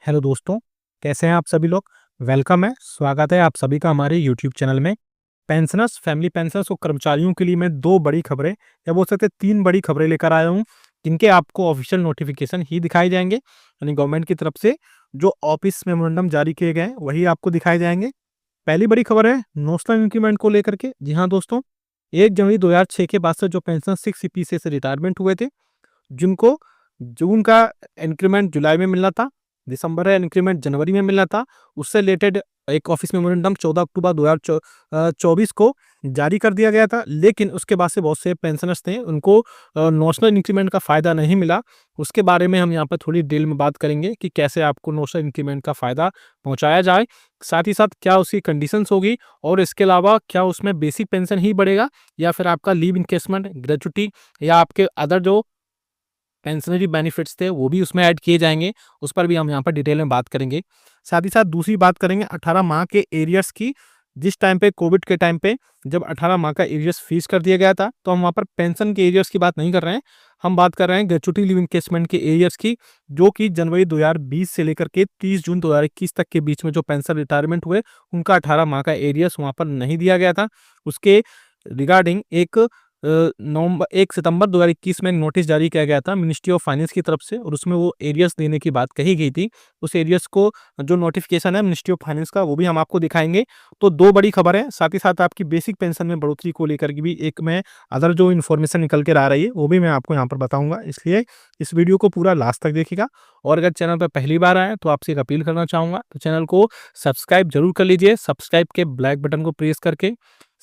Hello दोस्तों, कैसे हैं आप सभी लोग? वेलकम है, स्वागत है आप सभी का हमारे यूट्यूब चैनल में। पेंशनर्स, फैमिली पेंशनर्स और कर्मचारियों के लिए मैं 2 बड़ी खबरें या बोल सकते हैं 3 बड़ी खबरें लेकर आया हूँ, जिनके आपको ऑफ़िशियल नोटिफ़िकेशन ही दिखाए जाएँगे। यानी गवर्नमेंट की तरफ से जो ऑफिस मेमोरेंडम जारी किए गए हैं, वही आपको दिखाए जाएँगे। पहली बड़ी खबर है नैशनल इंक्रीमेंट को लेकर के। जी हाँ दोस्तों, 1 जनवरी 2006 के बाद से जो पेंशनर 6 सीपीसी से रिटायरमेंट हुए थे, जिनको जून का इंक्रीमेंट जुलाई में मिलना था, दिसंबर का इंक्रीमेंट जनवरी में मिलना था, उससे रिलेटेड एक ऑफिस मेमोरेंडम 14 अक्टूबर 2024 को जारी कर दिया गया था। लेकिन उसके बाद से बहुत से पेंशनर्स थे, उनको नेशनल इंक्रीमेंट का फ़ायदा नहीं मिला। उसके बारे में हम यहाँ पर थोड़ी डिटेल में बात करेंगे कि कैसे आपको नेशनल इंक्रीमेंट का फ़ायदा पहुँचाया जाए। साथ ही साथ क्या उसकी कंडीशंस होगी और इसके अलावा क्या उसमें बेसिक पेंशन ही बढ़ेगा या फिर आपका लीव एनकेसमेंट, ग्रेच्युटी या आपके अदर जो पेंशनरी बेनिफिट्स थे वो भी उसमें ऐड किए जाएँगे, उस पर भी हम यहाँ पर डिटेल में बात करेंगे। साथ ही साथ दूसरी बात करेंगे 18 माह के एरियर्स की। जिस टाइम पे कोविड के टाइम पे जब 18 माह का एरियर्स फ्रीज़ कर दिया गया था, तो हम वहाँ पर पेंशन के एरियर्स की बात नहीं कर रहे हैं, हम बात कर रहे हैं ग्रेच्युटी लीव एनकेसमेंट के एरियर्स की, जो कि जनवरी 2020 से लेकर के 30 जून 2021 तक के बीच में जो पेंशन रिटायरमेंट हुए, उनका 18 माह का एरियर्स वहाँ पर नहीं दिया गया था। उसके रिगार्डिंग एक 1 सितंबर 2021 में एक नोटिस जारी किया गया था मिनिस्ट्री ऑफ फाइनेंस की तरफ से और उसमें वो एरियर्स देने की बात कही गई थी। उस एरियर्स को जो नोटिफिकेशन है मिनिस्ट्री ऑफ फाइनेंस का, वो भी हम आपको दिखाएँगे। तो 2 बड़ी खबर है, साथ ही साथ आपकी बेसिक पेंशन में बढ़ोतरी को लेकर के भी एक मैं अदर जो इन्फॉर्मेशन निकल कर आ रही है, वो भी मैं आपको यहाँ पर बताऊँगा। इसलिए इस वीडियो को पूरा लास्ट तक देखिएगा और अगर चैनल पर पहली बार आए हैं, तो आपसे एक अपील करना चाहूँगा, तो चैनल को सब्सक्राइब ज़रूर कर लीजिए। सब्सक्राइब के ब्लैक बटन को प्रेस करके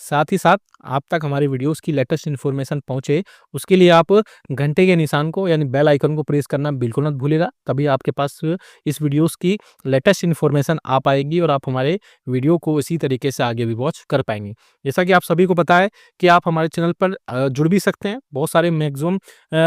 साथ ही साथ आप तक हमारी वीडियोस की लेटेस्ट इन्फॉर्मेशन पहुंचे, उसके लिए आप घंटे के निशान को यानी बेल आइकन को प्रेस करना बिल्कुल मत भूलिएगा। तभी आपके पास इस वीडियोस की लेटेस्ट इन्फॉर्मेशन आ पाएगी और आप हमारे वीडियो को इसी तरीके से आगे भी वॉच कर पाएंगे। जैसा कि आप सभी को पता है कि आप हमारे चैनल पर जुड़ भी सकते हैं। बहुत सारे मैक्सिमम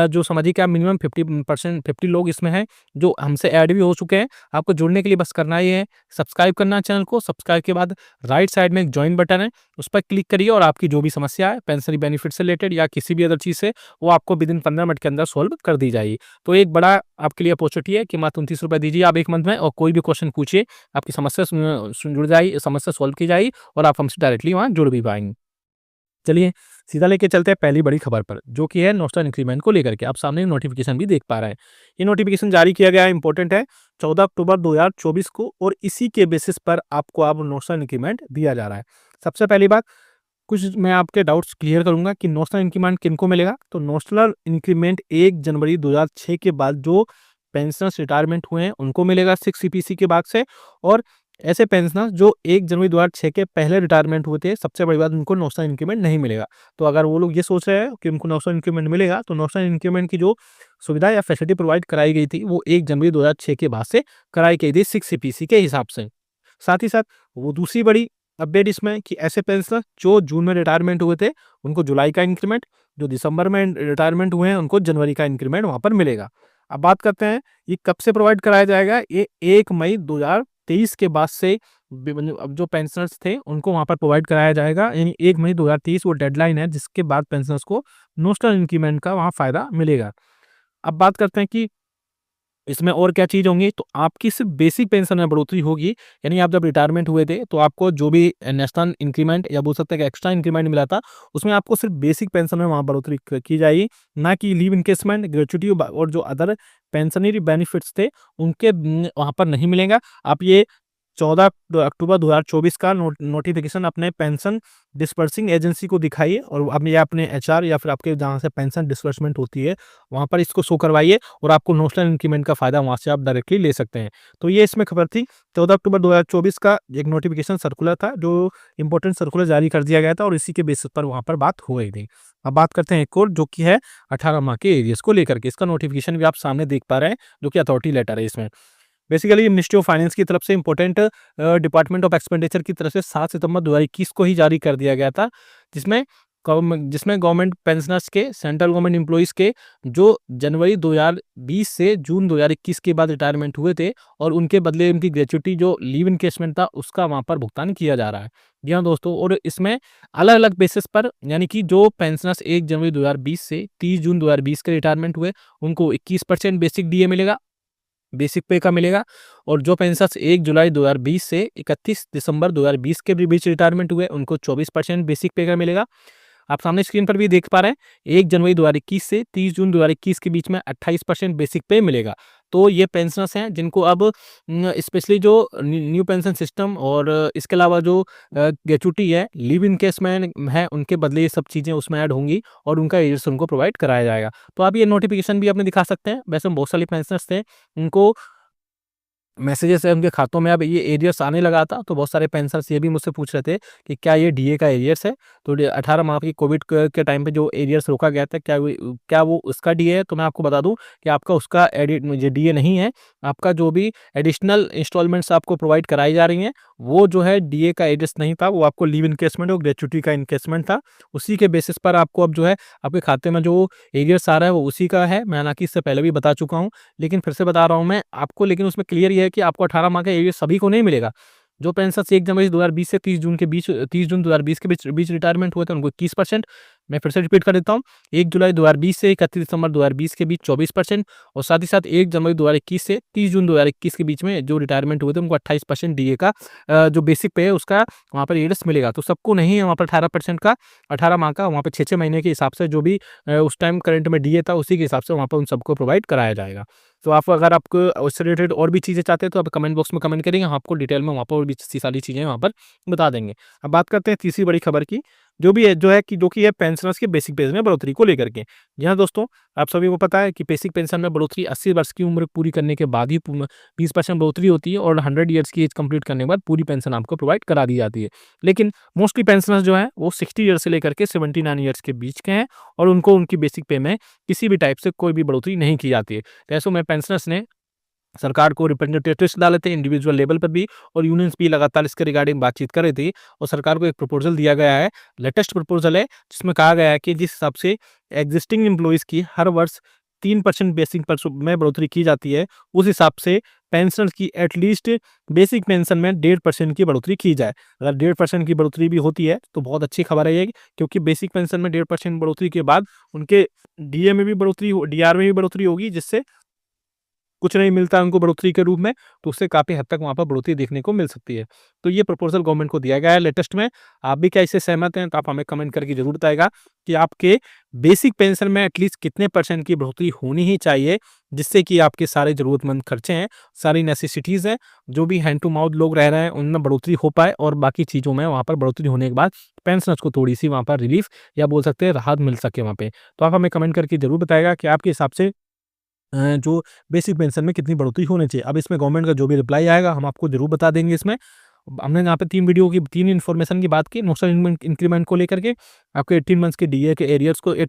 जो समझिए कि आप मिनिमम 50 लोग इसमें हैं जो हमसे ऐड भी हो चुके हैं। आपको जुड़ने के लिए बस करना ही है, सब्सक्राइब करना है चैनल को। सब्सक्राइब के बाद राइट साइड में एक ज्वाइन बटन है, उस पर क्लिक करिए और आपकी जो भी समस्या है पेंशनरी बेनिफिट से रिलेटेड या किसी भी अदर चीज़ से, वो आपको विदिन 15 मिनट के अंदर सॉल्व कर दी जाएगी। तो एक बड़ा आपके लिए अपॉर्चुनिटी है कि मात्र ₹29 दीजिए आप 1 मंथ में और कोई भी क्वेश्चन पूछिए, आपकी समस्या जुड़ जाएगी, समस्या सॉल्व की जाएगी और आप हमसे डायरेक्टली वहाँ जुड़ भी पाएंगे। चलिए सीधा लेके चलते हैं पहली बड़ी खबर पर, जो कि है नेशनल इंक्रीमेंट को लेकर के। आप सामने नोटिफिकेशन भी देख पा रहे हैं। ये नोटिफिकेशन जारी किया गया है, इंपॉर्टेंट है, 14 अक्टूबर 2024 को और इसी के बेसिस पर आपको अब नेशनल इंक्रीमेंट दिया जा रहा है। सबसे पहली बात, कुछ मैं आपके डाउट्स क्लियर करूंगा कि नेशनल इंक्रीमेंट किनको मिलेगा। तो नेशनल इंक्रीमेंट 1 जनवरी 2006 के बाद जो पेंशनर्स रिटायरमेंट हुए हैं उनको मिलेगा 6 सीपीसी के बाद से, और ऐसे पेंशनर्स जो 1 जनवरी 2006 के पहले रिटायरमेंट हुए थे, सबसे बड़ी बात उनको नेशनल इंक्रीमेंट नहीं मिलेगा। तो अगर वो लोग ये सोच रहे हैं कि उनको नेशनल इंक्रीमेंट मिलेगा, तो नेशनल इंक्रीमेंट की जो सुविधा या फैसिलिटी प्रोवाइड कराई गई थी, वो 1 जनवरी 2006 के बाद से कराई गई थी 6 सीपीसी के हिसाब से। साथ ही साथ वो दूसरी बड़ी अपडेट इसमें कि ऐसे पेंशनर जो जून में रिटायरमेंट हुए थे, उनको जुलाई का इंक्रीमेंट, जो दिसंबर में रिटायरमेंट हुए हैं, उनको जनवरी का इंक्रीमेंट वहाँ पर मिलेगा। अब बात करते हैं, ये कब से प्रोवाइड कराया जाएगा? ये 1 मई 2023 के बाद से अब जो पेंशनर्स थे, उनको वहाँ पर प्रोवाइड कराया जाएगा। यानी 1 मई 2023 वो डेडलाइन है, जिसके बाद पेंशनर्स को नेशनल इंक्रीमेंट का वहाँ फ़ायदा मिलेगा। अब बात करते हैं कि इसमें और क्या चीज़ होंगी, तो आपकी सिर्फ़ बेसिक पेंशन में बढ़ोतरी होगी। यानी आप जब रिटायरमेंट हुए थे, तो आपको जो भी नेशनल इंक्रीमेंट या बोल सकते हैं कि एक्स्ट्रा इंक्रीमेंट मिला था, उसमें आपको सिर्फ़ बेसिक पेंशन में वहाँ बढ़ोतरी की जाएगी, ना कि लीव एनकेसमेंट, ग्रेच्युटी और जो अदर पेंशनरी बेनिफिट्स थे, उनके वहाँ पर नहीं मिलेगा। आप ये 14 अक्टूबर 2024 का नोटिफिकेशन अपने पेंशन डिस्बर्सिंग एजेंसी को दिखाइए और अब ये अपने एचआर या फिर आपके जहाँ से पेंशन डिस्बर्समेंट होती है, वहाँ पर इसको शो करवाइए और आपको नेशनल इंक्रीमेंट का फ़ायदा वहाँ से आप डायरेक्टली ले सकते हैं। तो ये इसमें खबर थी। 14 अक्टूबर 2024 का एक नोटिफिकेशन सर्कुलर था, जो इंपॉर्टेंट सर्कुलर जारी कर दिया गया था और इसी के बेसिस पर वहाँ पर बात हो गई थी। अब बात करते हैं एक और, जो कि है 18 माह के एरियर्स को लेकर के। इसका नोटिफिकेशन भी आप सामने देख पा रहे हैं, जो कि अथॉरिटी लेटर है इसमें। बेसिकली ये मिनिस्ट्री ऑफ फाइनेंस की तरफ से इंपॉर्टेंट डिपार्टमेंट ऑफ एक्सपेंडिचर की तरफ से 7 सितंबर 2021 को ही जारी कर दिया गया था, जिसमें गवर्नमेंट पेंशनर्स के, सेंट्रल गवर्नमेंट एम्प्लॉइज़ के जो जनवरी 2020 से जून 2021 के बाद रिटायरमेंट हुए थे और उनके बदले उनकी ग्रेच्युटी जो लीव एनकेसमेंट था, उसका वहाँ पर भुगतान किया जा रहा है। जी हाँ दोस्तों, और इसमें अलग-अलग बेसिस पर, यानी कि जो पेंशनर्स 1 जनवरी 2020 से 30 जून 2020 के रिटायरमेंट हुए, उनको 21% बेसिक डीए मिलेगा। बेसिक पे का मिलेगा। और जो पेंशनर्स 1 जुलाई 2020 से 31 दिसंबर 2020 के बीच रिटायरमेंट हुए, उनको 24% बेसिक पे का मिलेगा। आप सामने स्क्रीन पर भी देख पा रहे हैं, 1 जनवरी 2021 से 30 जून 2021 के बीच में 28% बेसिक पे मिलेगा। तो ये पेंशनर्स हैं जिनको अब स्पेशली जो न्यू पेंशन सिस्टम और इसके अलावा जो ग्रेच्युटी है, लिव इनकेसमेंट है, उनके बदले ये सब चीज़ें उसमें ऐड होंगी और उनका एरियर्स उनको प्रोवाइड कराया जाएगा। तो आप ये नोटिफिकेशन भी अपने दिखा सकते हैं। वैसे बहुत सारे पेंशनर्स थे, उनको मैसेजेस है उनके खातों में, अब ये एरियर्स आने लगा था, तो बहुत सारे पेंशनर्स ये भी मुझसे पूछ रहे थे कि क्या ये डीए का एरियर्स है? तो 18 माह की कोविड के टाइम पे जो एरियर्स रोका गया था, क्या वो उसका डीए है? तो मैं आपको बता दूं कि आपका उसका ये डीए नहीं है। आपका जो भी एडिशनल इंस्टॉलमेंट्स आपको प्रोवाइड कराई जा रही हैं, वो जो है डीए का एरियर्स नहीं था, वो आपको लीव इनकेसमेंट और ग्रेच्युटी का इनकेसमेंट था। उसी के बेसिस पर आपको अब जो है आपके खाते में जो एरियर्स आ रहा है वो उसी का है। मैं हालांकि इससे पहले भी बता चुका हूँ, लेकिन फिर से बता रहा हूँ मैं आपको। लेकिन उसमें क्लियर ये है कि आपको 18 माह का एरियर सभी को नहीं मिलेगा। जो पेंशनर्स 1 जनवरी 2020 से 30 जून के बीच 30 जून 2020 के बीच रिटायरमेंट हुए थे, उनको 21%। मैं फिर से रिपीट कर देता हूँ, 1 जुलाई 2020 से 31 दिसंबर 2020 के बीच 24%, और साथ ही साथ 1 जनवरी 2021 से 30 जून 2021 के बीच में जो रिटायरमेंट हुए थे, उनको 28% डीए का जो बेसिक पे है उसका वहाँ पर एरियर्स मिलेगा। तो सबको नहीं है वहाँ पर 18% का, 18 माह का, वहाँ पे 6-6 महीने के हिसाब से जो भी उस टाइम करंट में डीए था, उसी के हिसाब से वहाँ पर उन सबको प्रोवाइड कराया जाएगा। तो आप अगर आपको उससे रिलेटेड और भी चीज़ें चाहते हैं, तो आप कमेंट बॉक्स में कमेंट करेंगे, हम आपको डिटेल में वहाँ पर और भी सारी चीज़ें वहाँ पर बता देंगे। अब बात करते हैं तीसरी बड़ी खबर की, जो भी है जो कि है पेंशनर्स के बेसिक पे में बढ़ोतरी को लेकर के। जी हाँ दोस्तों, आप सभी को पता है कि बेसिक पेंशन में बढ़ोतरी 80 वर्ष की उम्र पूरी करने के बाद ही 20% बढ़ोतरी होती है, और 100 ईयर्स की एज कंप्लीट करने के बाद पूरी पेंशन आपको प्रोवाइड करा दी जाती है। लेकिन मोस्टली पेंशनर्स जो हैं वो 60 ईयर्स से लेकर के 79 ईयर्स के बीच के हैं, और उनको उनकी बेसिक पे में किसी भी टाइप से कोई भी बढ़ोतरी नहीं की जाती है। तो ऐसे में पेंशनर्स ने सरकार को रिप्रेजेंटेटिव्स डाले थे इंडिविजुअल लेवल पर भी, और यूनियंस भी लगातार इसके रिगार्डिंग बातचीत कर रही थी, और सरकार को एक प्रपोजल दिया गया है, लेटेस्ट प्रपोजल है, जिसमें कहा गया है कि जिस हिसाब से एग्जिस्टिंग एम्प्लॉइज की हर वर्ष 3% बेसिक पर में बढ़ोतरी की जाती है, उस हिसाब से पेंशन की एटलीस्ट बेसिक पेंशन में 1.5% की बढ़ोतरी की जाए। अगर 1.5% की बढ़ोतरी भी होती है तो बहुत अच्छी खबर है ये, क्योंकि बेसिक पेंशन में 1.5% बढ़ोतरी के बाद उनके डीए में भी बढ़ोतरी, डीआर में भी बढ़ोतरी होगी, जिससे कुछ नहीं मिलता है उनको बढ़ोतरी के रूप में, तो उससे काफ़ी हद तक वहाँ पर बढ़ोतरी देखने को मिल सकती है। तो ये प्रपोज़ल गवर्नमेंट को दिया गया है लेटेस्ट में। आप भी क्या इससे सहमत हैं? तो आप हमें कमेंट करके ज़रूर बताइएगा कि आपके बेसिक पेंशन में एटलीस्ट कितने % की बढ़ोतरी होनी ही चाहिए, जिससे कि आपके सारे ज़रूरतमंद खर्चे हैं, सारी नेसेसिटीज़ हैं, जो भी हैंड टू माउथ लोग रह रहे हैं, उनमें बढ़ोतरी हो पाए, और बाकी चीज़ों में वहाँ पर बढ़ोतरी होने के बाद पेंशनर्स को थोड़ी-सी वहाँ पर रिलीफ़ या बोल सकते हैं राहत मिल सके वहाँ पे। तो आप हमें कमेंट करके ज़रूर बताइएगा कि आपके हिसाब से जो बेसिक पेंशन में कितनी बढ़ोतरी होनी चाहिए। अब इसमें गवर्नमेंट का जो भी रिप्लाई आएगा, हम आपको ज़रूर बता देंगे इसमें। हमने यहाँ पे 3 इन्फॉर्मेशन की बात की, नोशनल इंक्रीमेंट को लेकर के, आपके 18 मंथ्स के डीए के एरियर्स को 18